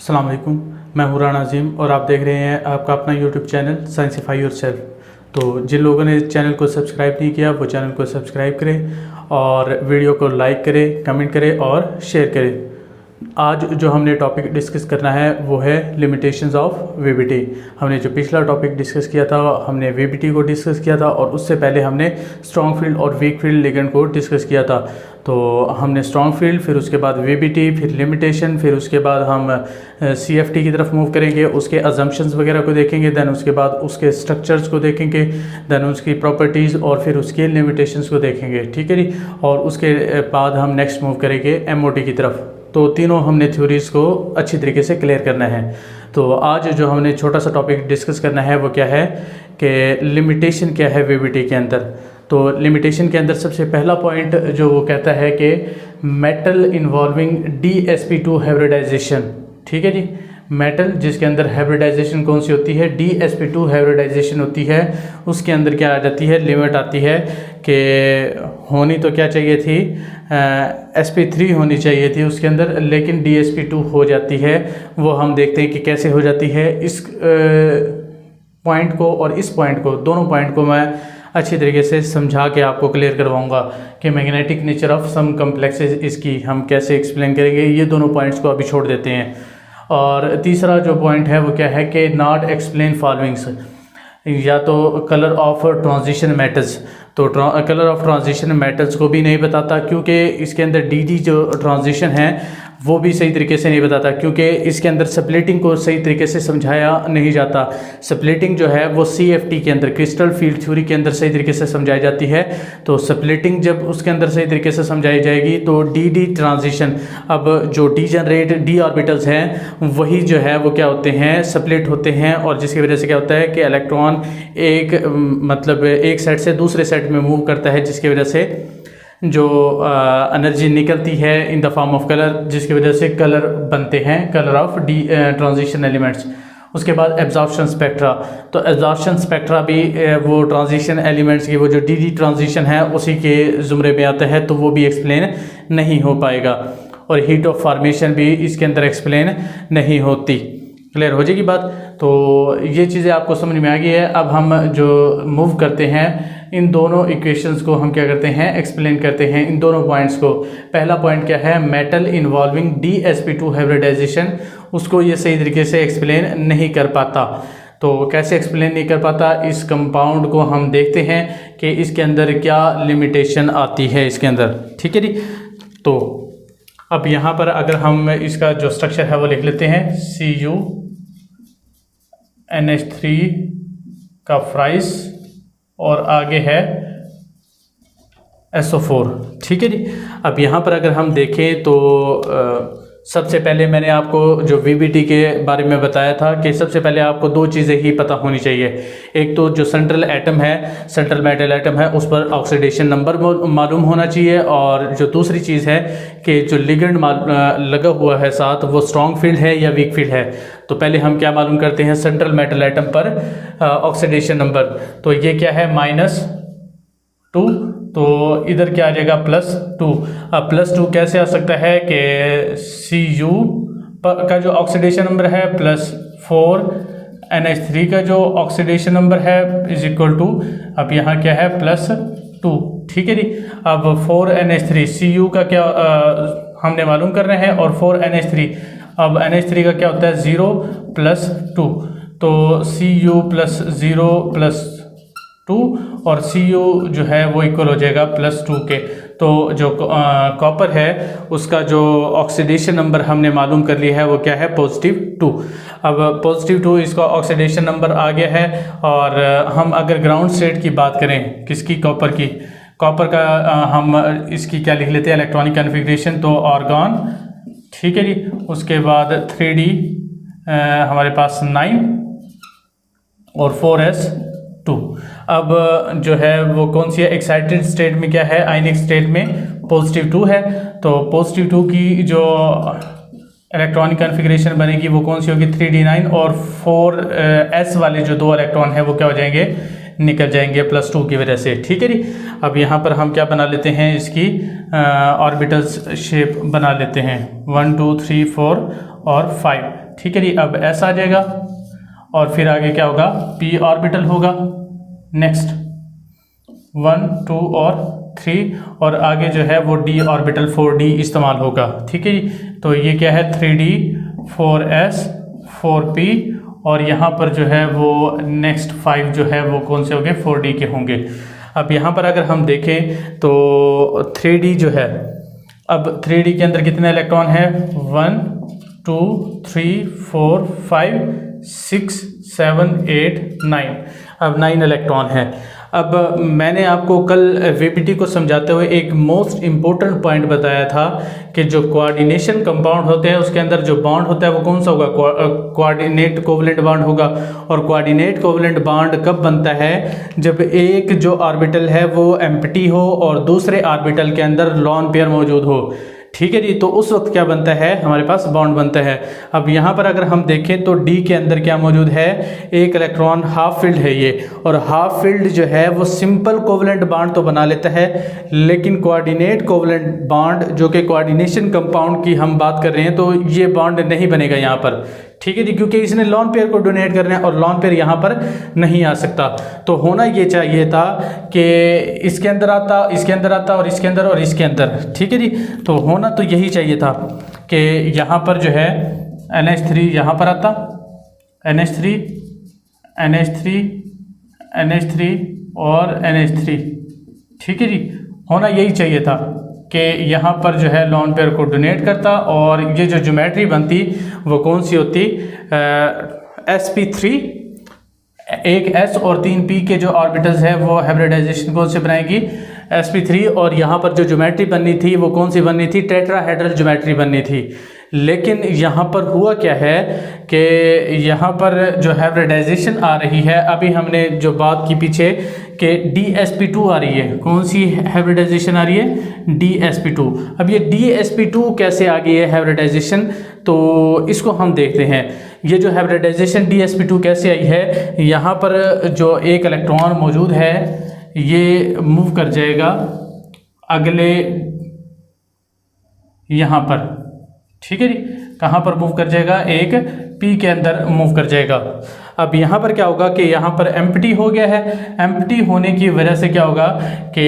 अस्सलाम वालेकुम, मैं हूँ राना अज़ीम और आप देख रहे हैं आपका अपना यूट्यूब चैनल साइंसिफाई योरसेल्फ। तो जिन लोगों ने चैनल को सब्सक्राइब नहीं किया वो चैनल को सब्सक्राइब करें और वीडियो को लाइक करें, कमेंट करें और शेयर करें। आज जो हमने टॉपिक डिस्कस करना है वो है लिमिटेशंस ऑफ वीबीटी। हमने जो पिछला टॉपिक डिस्कस किया था हमने वीबीटी को डिस्कस किया था और उससे पहले हमने स्ट्रॉन्ग फील्ड और वीक फील्ड लिगेंड को डिस्कस किया था। तो हमने स्ट्रॉन्ग फील्ड, फिर उसके बाद वीबीटी, फिर लिमिटेशन, फिर उसके बाद हम सीएफटी की तरफ मूव करेंगे, उसके अजम्पशंस वगैरह को देखेंगे, देन उसके बाद उसके स्ट्रक्चर्स को देखेंगे, देन उसकी प्रॉपर्टीज़ और फिर उसके लिमिटेशंस को देखेंगे। ठीक है जी। और उसके बाद हम नेक्स्ट मूव करेंगे एमओटी की तरफ। तो तीनों हमने थ्योरीज़ को अच्छी तरीके से क्लियर करना है। तो आज जो हमने छोटा सा टॉपिक डिस्कस करना है वो क्या है कि लिमिटेशन क्या है वीबीटी के अंदर। तो लिमिटेशन के अंदर सबसे पहला पॉइंट जो वो कहता है कि मेटल इन्वॉल्विंग DsP2 हाइब्रिडाइजेशन। ठीक है जी। मेटल जिसके अंदर हाइब्रिडाइजेशन कौन सी होती है, DsP2 हाइब्रिडाइजेशन होती है, उसके अंदर क्या आ जाती है, लिमिट आती है कि होनी तो क्या चाहिए थी, sp3 होनी चाहिए थी उसके अंदर, लेकिन DsP2 हो जाती है। वो हम देखते हैं कि कैसे हो जाती है। इस पॉइंट को और इस पॉइंट को, दोनों पॉइंट को मैं अच्छी तरीके से समझा के आपको क्लियर करवाऊंगा कि magnetic nature of some complexes इसकी हम कैसे एक्सप्लेन करेंगे। ये दोनों पॉइंट्स को अभी छोड़ देते हैं। और तीसरा जो पॉइंट है वो क्या है कि नॉट एक्सप्लेन फॉलोइंग्स, या तो कलर ऑफ ट्रांजिशन मेटल्स। तो कलर ऑफ ट्रांजिशन मेटल्स को भी नहीं बताता क्योंकि इसके अंदर डी जो ट्रांजिशन है वो भी सही तरीके से नहीं बताता, क्योंकि इसके अंदर स्प्लिटिंग को सही तरीके से समझाया नहीं जाता। स्प्लिटिंग जो है वो CFT के अंदर, क्रिस्टल फील्ड थ्योरी के अंदर सही तरीके से समझाई जाती है। तो स्प्लिटिंग जब उसके अंदर सही तरीके से समझाई जाएगी तो डी ट्रांजिशन, अब जो डीजनरेट डी ऑर्बिटल्स हैं वही जो है वो क्या होते हैं, स्प्लिट होते हैं, और जिसकी वजह से क्या होता है कि इलेक्ट्रॉन एक सेट से दूसरे सेट में मूव करता है, जिसकी वजह से जो एनर्जी निकलती है in the form of colour, जिसकी वजह से कलर बनते हैं, कलर ऑफ ट्रांजिशन एलिमेंट्स। उसके बाद एब्जॉर्प्शन स्पेक्ट्रा। तो एब्जॉर्प्शन स्पेक्ट्रा भी वो ट्रांजिशन एलिमेंट्स की वो जो डी ट्रांजिशन है उसी के ज़ुमरे में आता है, तो वो भी एक्सप्लेन नहीं हो पाएगा। और हीट ऑफ फॉर्मेशन भी इसके अंदर एक्सप्लेन नहीं होती। क्लियर हो जाएगी बात। तो ये चीज़ें आपको समझ में आ गई है। अब हम जो मूव करते हैं इन दोनों इक्वेशंस को हम क्या करते हैं, एक्सप्लेन करते हैं इन दोनों पॉइंट्स को। पहला पॉइंट क्या है, मेटल इन्वॉल्विंग DsP2 हाइब्रिडाइजेशन, उसको ये सही तरीके से एक्सप्लेन नहीं कर पाता। तो कैसे एक्सप्लेन नहीं कर पाता, इस कंपाउंड को हम देखते हैं कि इसके अंदर क्या लिमिटेशन आती है इसके अंदर। ठीक है जी। तो अब यहाँ पर अगर हम इसका जो स्ट्रक्चर है वो लिख लेते हैं, CuNH3 का फ्राइस और आगे है SO4। ठीक है जी। अब यहाँ पर अगर हम देखें तो सबसे पहले मैंने आपको जो VBT के बारे में बताया था कि सबसे पहले आपको दो चीज़ें ही पता होनी चाहिए। एक तो जो सेंट्रल एटम है, सेंट्रल मेटल एटम है, उस पर ऑक्सीडेशन नंबर मालूम होना चाहिए, और जो दूसरी चीज़ है कि जो लिगेंड लगा हुआ है साथ वो स्ट्रॉन्ग फील्ड है या वीक फील्ड है। तो पहले हम क्या मालूम करते हैं, सेंट्रल मेटल एटम पर ऑक्सीडेशन नंबर। तो ये क्या है, -2, तो इधर क्या आ जाएगा +2। अब +2 कैसे आ सकता है कि Cu का जो ऑक्सीडेशन नंबर है +4 NH3 का जो ऑक्सीडेशन नंबर है =, अब यहाँ क्या है +2। ठीक है जी। अब 4 NH3 Cu का क्या हमने मालूम कर रहे हैं, और 4 NH3, अब NH3 का क्या होता है 0 + 2, तो Cu + 0 + 2, और Cu जो है वो इक्वल हो जाएगा +2 के। तो जो कॉपर है उसका जो ऑक्सीडेशन नंबर हमने मालूम कर लिया है वो क्या है, +2। अब +2 इसका ऑक्सीडेशन नंबर आ गया है। और हम अगर ग्राउंड स्टेट की बात करें, किसकी, कॉपर की, कॉपर का हम इसकी क्या लिख लेते हैं, इलेक्ट्रॉनिक कन्फिग्रेशन, तो आर्गॉन। ठीक है जी। उसके बाद 3D हमारे पास 9 और 4s2। अब जो है वो कौन सी है, एक्साइटेड स्टेट में क्या है, आयनिक स्टेट में +2 है। तो +2 की जो इलेक्ट्रॉनिक कन्फिग्रेशन बनेगी वो कौन सी होगी, 3D9, और 4s वाले जो दो इलेक्ट्रॉन है वो क्या हो जाएंगे, निकल जाएंगे +2 की वजह से। ठीक है जी। अब यहाँ पर हम क्या बना लेते हैं, इसकी ऑर्बिटल्स शेप बना लेते हैं, 1 2 3 4 और 5। ठीक है जी। अब s आ जाएगा और फिर आगे क्या होगा, p ऑर्बिटल होगा, नेक्स्ट 1 2 और 3, और आगे जो है वो d ऑर्बिटल 4d इस्तेमाल होगा, ठीक है जी। तो ये क्या है 3d 4s 4p, और यहाँ पर जो है वो नेक्स्ट 5 जो है वो कौन से होंगे, 4d के होंगे। अब यहाँ पर अगर हम देखें तो 3d जो है, अब 3d के अंदर कितने इलेक्ट्रॉन है, 1 2 3 4 5 6 7 8 9, अब 9 इलेक्ट्रॉन है। अब मैंने आपको कल वीपीटी को समझाते हुए एक मोस्ट इम्पोर्टेंट पॉइंट बताया था कि जो कोऑर्डिनेशन कंपाउंड होते हैं उसके अंदर जो बॉन्ड होता है वो कौन सा होगा, कोऑर्डिनेट कोवलेंट बॉन्ड होगा। और कोऑर्डिनेट कोवलेंट बॉन्ड कब बनता है, जब एक जो ऑर्बिटल है वो एम्प्टी हो और दूसरे ऑर्बिटल के अंदर लॉन पेयर मौजूद हो, ठीक है जी। तो उस वक्त क्या बनता है, हमारे पास बॉन्ड बनता है। अब यहाँ पर अगर हम देखें तो डी के अंदर क्या मौजूद है, एक इलेक्ट्रॉन हाफ फील्ड है ये, और हाफ फील्ड जो है वो सिंपल कोवलेंट बॉन्ड तो बना लेता है, लेकिन कोऑर्डिनेट कोवलेंट बॉन्ड जो कि कोऑर्डिनेशन कंपाउंड की हम बात कर रहे हैं, तो ये बॉन्ड नहीं बनेगा यहाँ पर, ठीक है जी, क्योंकि इसने लॉन पेयर को डोनेट करना है और लॉन पेयर यहाँ पर नहीं आ सकता। तो होना ये चाहिए था कि इसके अंदर आता, इसके अंदर आता, और इसके अंदर और इसके अंदर, ठीक है जी। तो होना तो यही चाहिए था कि यहाँ पर जो है NH3 यहाँ पर आता, NH3 NH3 NH3 और NH3, ठीक है जी। होना यही चाहिए था कि यहाँ पर जो है लॉन पेयर को डोनेट करता, और ये जो ज्योमेट्री बनती वो कौन सी होती, sp3, एक s और 3 p के जो ऑर्बिटल्स है वो हाइब्रिडाइजेशन कौन से बनाएगी, sp3, और यहाँ पर जो ज्योमेट्री बननी थी वो कौन सी बननी थी, टेट्राहेड्रल ज्योमेट्री बननी थी। लेकिन यहाँ पर हुआ क्या है कि यहाँ पर जो हाइब्रिडाइजेशन आ रही है, अभी हमने जो बात की पीछे कि DsP2 आ रही है, कौन सी हाइब्रिडाइजेशन आ रही है, DsP2। अब ये DsP2 कैसे आ गई है हाइब्रिडाइजेशन, तो इसको हम देखते हैं। ये जो हाइब्रिडाइजेशन DsP2 कैसे आई है, यहाँ पर जो एक इलेक्ट्रॉन मौजूद है ये मूव कर जाएगा अगले यहाँ पर, ठीक है जी। कहाँ पर मूव कर जाएगा, एक P के अंदर मूव कर जाएगा। अब यहाँ पर क्या होगा कि यहाँ पर एम्प्टी हो गया है, एम्प्टी होने की वजह से क्या होगा कि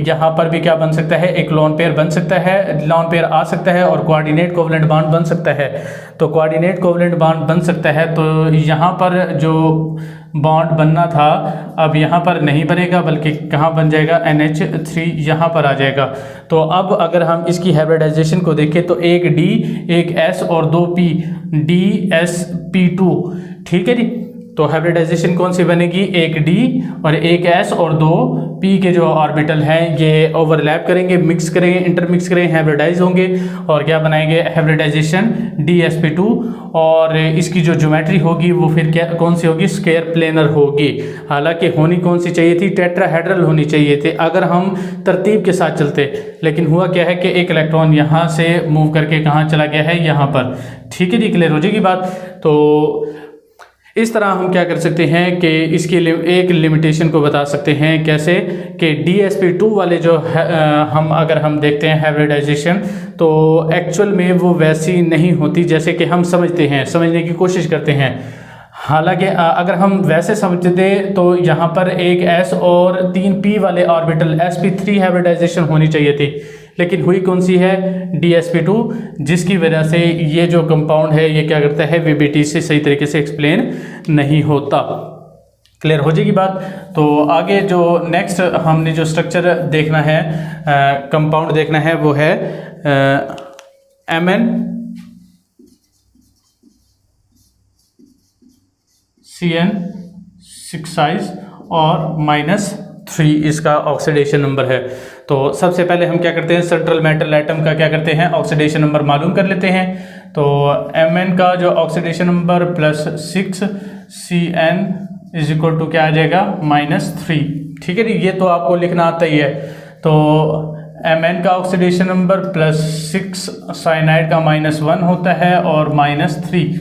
यहाँ पर भी क्या बन सकता है, एक लॉन पेयर बन सकता है, लॉन पेयर आ सकता है और कोऑर्डिनेट कोवलेंट बॉन्ड बन सकता है। तो कोऑर्डिनेट कोवलेंट बॉन्ड बन सकता है, तो यहाँ पर जो बॉन्ड बनना था अब यहाँ पर नहीं बनेगा, बल्कि कहाँ बन जाएगा, NH3 यहाँ पर आ जाएगा। तो अब अगर हम इसकी हाइब्रिडाइजेशन को देखें तो एक D एक S और 2 P, DsP2, ठीक है जी। तो हाइब्रिडाइजेशन कौन सी बनेगी, एक D और एक S और 2 P के जो ऑर्बिटल हैं ये ओवरलैप करेंगे, मिक्स करेंगे, इंटरमिक्स करेंगे, हाइब्रिडाइज होंगे और क्या बनाएंगे, हाइब्रिडाइजेशन DsP2। और इसकी जो ज्योमेट्री होगी वो फिर क्या कौन सी होगी, स्क्वायर प्लेनर होगी। हालांकि होनी कौन सी चाहिए थी, टेट्राहेड्रल होनी चाहिए थी अगर हम तरतीब के साथ चलते। लेकिन हुआ क्या है कि एक इलेक्ट्रॉन यहाँ से मूव करके कहाँ चला गया है, यहाँ पर, ठीक है जी। क्लियर हो जाएगी बात। तो इस तरह हम क्या कर सकते हैं कि इसकी एक लिमिटेशन को बता सकते हैं, कैसे कि DsP2 वाले जो हम अगर हम देखते हैं हाइब्रिडाइजेशन, तो एक्चुअल में वो वैसी नहीं होती जैसे कि हम समझते हैं, समझने की कोशिश करते हैं। हालांकि अगर हम वैसे समझते तो यहाँ पर एक S और 3 P वाले ऑर्बिटल sp3 हाइब्रिडाइजेशन होनी चाहिए थी, लेकिन हुई कौन सी है, DsP2, जिसकी वजह से ये जो कंपाउंड है ये क्या करता है, VBT से सही तरीके से एक्सप्लेन नहीं होता। क्लियर हो जाएगी बात। तो आगे जो नेक्स्ट हमने जो स्ट्रक्चर देखना है, कंपाउंड देखना है, वो है MnCN6 और -3 इसका ऑक्सीडेशन नंबर है। तो सबसे पहले हम क्या करते हैं, सेंट्रल मेटल एटम का क्या करते हैं, ऑक्सीडेशन नंबर मालूम कर लेते हैं। तो Mn का जो ऑक्सीडेशन नंबर +6, Cn = क्या आ जाएगा, -3, ठीक है जी। ये तो आपको लिखना आता ही है। तो Mn का ऑक्सीडेशन नंबर +6, साइनाइड का -1 होता है और -3,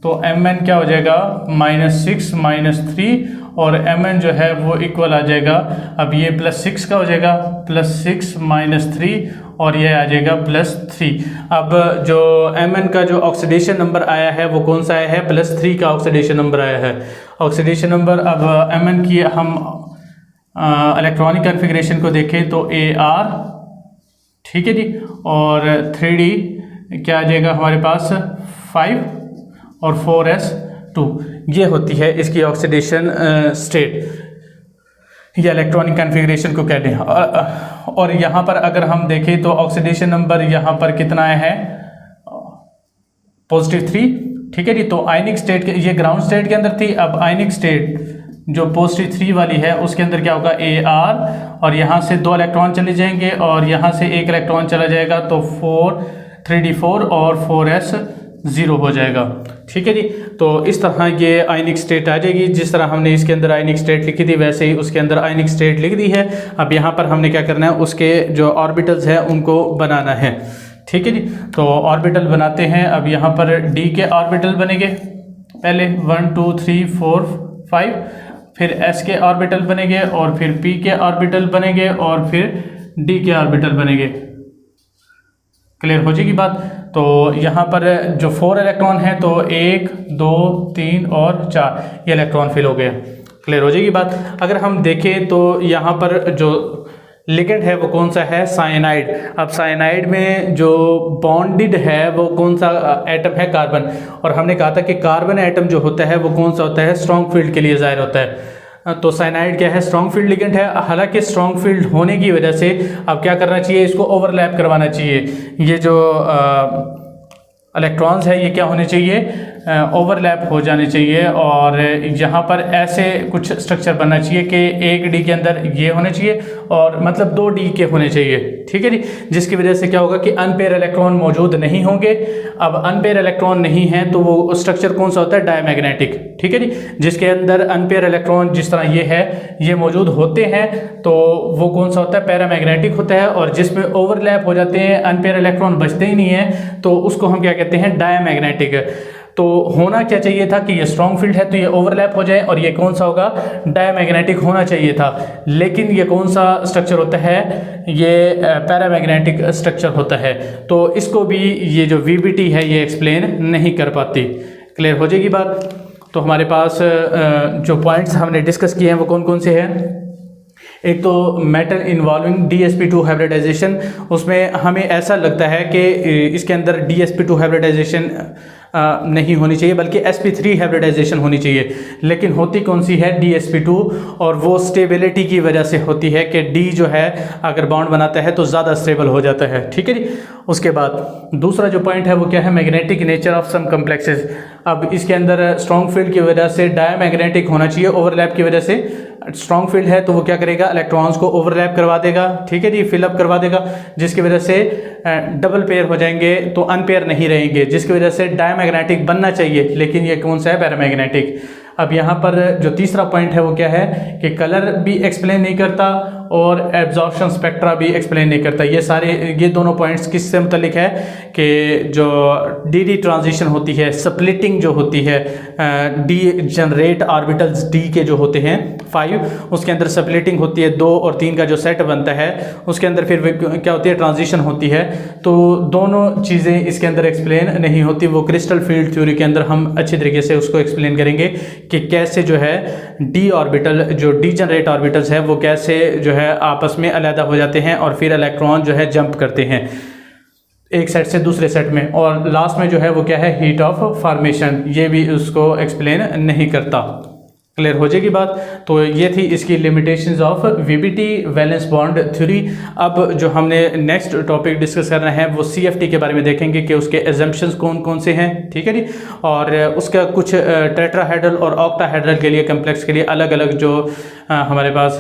तो Mn क्या हो जाएगा, -6 -3, और Mn जो है वो इक्वल आ जाएगा, अब ये +6 का हो जाएगा, +6 -3 और ये आ जाएगा +3। अब जो Mn का जो ऑक्सीडेशन नंबर आया है वो कौन सा आया है, +3 का ऑक्सीडेशन नंबर आया है। ऑक्सीडेशन नंबर अब Mn की हम इलेक्ट्रॉनिक कन्फिग्रेशन को देखें तो Ar, ठीक है जी, और 3D क्या आ जाएगा हमारे पास 5 और 4s2, ये होती है इसकी ऑक्सीडेशन स्टेट या इलेक्ट्रॉनिक कन्फिग्रेशन को कहते हैं। और यहाँ पर अगर हम देखें तो ऑक्सीडेशन नंबर यहाँ पर कितना है, +3, ठीक है जी। तो आयनिक स्टेट के, ये ग्राउंड स्टेट के अंदर थी, अब आयनिक स्टेट जो +3 वाली है उसके अंदर क्या होगा Ar, और यहाँ से 2 इलेक्ट्रॉन चले जाएंगे और यहाँ से 1 इलेक्ट्रॉन चला जाएगा, तो 3d4 और 4s0 हो जाएगा, ठीक है जी। तो इस तरह ये आयनिक स्टेट आ जाएगी। जिस तरह हमने इसके अंदर आयनिक स्टेट लिखी थी वैसे ही उसके अंदर आयनिक स्टेट लिख दी है। अब यहाँ पर हमने क्या करना है, उसके जो ऑर्बिटल्स है उनको बनाना है, ठीक है जी। तो ऑर्बिटल बनाते हैं। अब यहाँ पर डी के ऑर्बिटल बनेंगे, पहले 1 2 3 4 5, फिर एस के ऑर्बिटल बनेंगे और फिर पी के ऑर्बिटल बनेंगे और फिर डी के ऑर्बिटल बनेंगे। क्लियर हो जाएगी बात। तो यहाँ पर जो 4 इलेक्ट्रॉन है तो 1 2 3 और 4 ये इलेक्ट्रॉन फिल हो गए। क्लियर हो जाएगी बात। अगर हम देखें तो यहाँ पर जो लिगेंड है वो कौन सा है, साइनाइड। अब साइनाइड में जो बॉन्डिड है वो कौन सा एटम है, कार्बन। और हमने कहा था कि कार्बन एटम जो होता है वो कौन सा होता है, स्ट्रॉन्ग फील्ड के लिए ज़ाहिर होता है। तो साइनाइड क्या है, स्ट्रॉन्ग फील्ड लिगेंड है। हालांकि स्ट्रॉन्ग फील्ड होने की वजह से अब क्या करना चाहिए, इसको ओवरलैप करवाना चाहिए। ये जो इलेक्ट्रॉन्स है ये क्या होने चाहिए, ओवरलैप हो जाने चाहिए। और यहाँ पर ऐसे कुछ स्ट्रक्चर बनना चाहिए कि 1 डी के अंदर ये होने चाहिए और मतलब 2 डी के होने चाहिए, ठीक है जी। जिसकी वजह से क्या होगा कि अनपेयर इलेक्ट्रॉन मौजूद नहीं होंगे। अब अनपेयर इलेक्ट्रॉन नहीं है तो वो स्ट्रक्चर कौन सा होता है, डायमैग्नेटिक, ठीक है जी। जिसके अंदर अनपेयर इलेक्ट्रॉन जिस तरह ये है ये मौजूद होते हैं तो वो कौन सा होता है, पैरामैग्नेटिक होता है। और जिसमें ओवरलैप हो जाते हैं, अनपेयर इलेक्ट्रॉन बचते ही नहीं है, तो उसको हम क्या कहते हैं, डायमैग्नेटिक। तो होना क्या चाहिए था कि ये स्ट्रॉन्ग फील्ड है तो ये ओवरलैप हो जाए और ये कौन सा होगा, डायमैग्नेटिक होना चाहिए था। लेकिन ये कौन सा स्ट्रक्चर होता है, ये पैरामैग्नेटिक स्ट्रक्चर होता है। तो इसको भी ये जो VBT है ये एक्सप्लेन नहीं कर पाती। क्लियर हो जाएगी बात। तो हमारे पास जो पॉइंट्स हमने डिस्कस किए हैं वो कौन कौन से हैं। एक तो मेटल इन्वॉल्विंग DsP2 हाइब्रिडाइजेशन, उसमें हमें ऐसा लगता है कि इसके अंदर DsP2 हाइब्रिडाइजेशन नहीं होनी चाहिए बल्कि sp3 हाइब्रिडाइजेशन होनी चाहिए। लेकिन होती कौन सी है, DsP2, और वो स्टेबिलिटी की वजह से होती है कि D जो है अगर बॉन्ड बनाता है तो ज़्यादा स्टेबल हो जाता है, ठीक है जी। उसके बाद दूसरा जो पॉइंट है वो क्या है, magnetic nature of some complexes. अब इसके अंदर स्ट्रॉन्ग फील्ड की वजह से डायमैग्नेटिक होना चाहिए, ओवरलैप की वजह से स्ट्रॉन्ग फील्ड है तो वो क्या करेगा, इलेक्ट्रॉन्स को ओवरलैप करवा देगा, ठीक है जी, फिलअप करवा देगा, जिसकी वजह से डबल पेयर हो जाएंगे तो अनपेयर नहीं रहेंगे, जिसकी वजह से डायमैग्नेटिक बनना चाहिए। लेकिन ये कौन सा है, पैरामैग्नेटिक। अब यहाँ पर जो तीसरा पॉइंट है वो क्या है कि कलर भी एक्सप्लेन नहीं करता और एब्जॉर्प्शन स्पेक्ट्रा भी एक्सप्लेन नहीं करता। ये दोनों पॉइंट्स किससे मुतल्लिक है कि जो डी ट्रांजिशन होती है, स्प्लिटिंग जो होती है, डी जनरेट ऑर्बिटल्स डी के जो होते हैं 5, उसके अंदर स्प्लिटिंग होती है, 2 और 3 का जो सेट बनता है उसके अंदर फिर क्या होती है, ट्रांजिशन होती है। तो दोनों चीज़ें इसके अंदर एक्सप्लेन नहीं होती। वो क्रिस्टल फील्ड थ्योरी के अंदर हम अच्छी तरीके से उसको एक्सप्लेन करेंगे कि कैसे जो है डी ऑर्बिटल, जो डी जनरेट ऑर्बिटल्स है वो कैसे जो है आपस में अलग हो जाते हैं और फिर इलेक्ट्रॉन जो है जंप करते हैं एक सेट से दूसरे सेट में। और लास्ट में जो है वो क्या है, हीट ऑफ फॉर्मेशन, ये भी उसको एक्सप्लेन नहीं करता। क्लियर हो जाएगी बात। तो ये थी इसकी limitations of VBT, valence bond theory. अब जो हमने नेक्स्ट टॉपिक डिस्कस करना है वो CFT के बारे में देखेंगे कि उसके एजम्पशंस कौन कौन से हैं, ठीक है जी। और उसका कुछ टेट्राहेड्रल और ऑक्टाहेड्रल के लिए, कम्प्लेक्स के लिए अलग अलग जो हमारे पास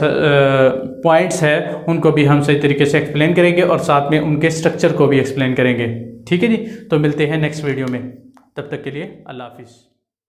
पॉइंट्स है उनको भी हम सही तरीके से एक्सप्लेन करेंगे और साथ में उनके स्ट्रक्चर को भी एक्सप्लेन करेंगे, ठीक है जी। तो मिलते हैं नेक्स्ट वीडियो में, तब तक के लिए अल्लाह हाफिज़।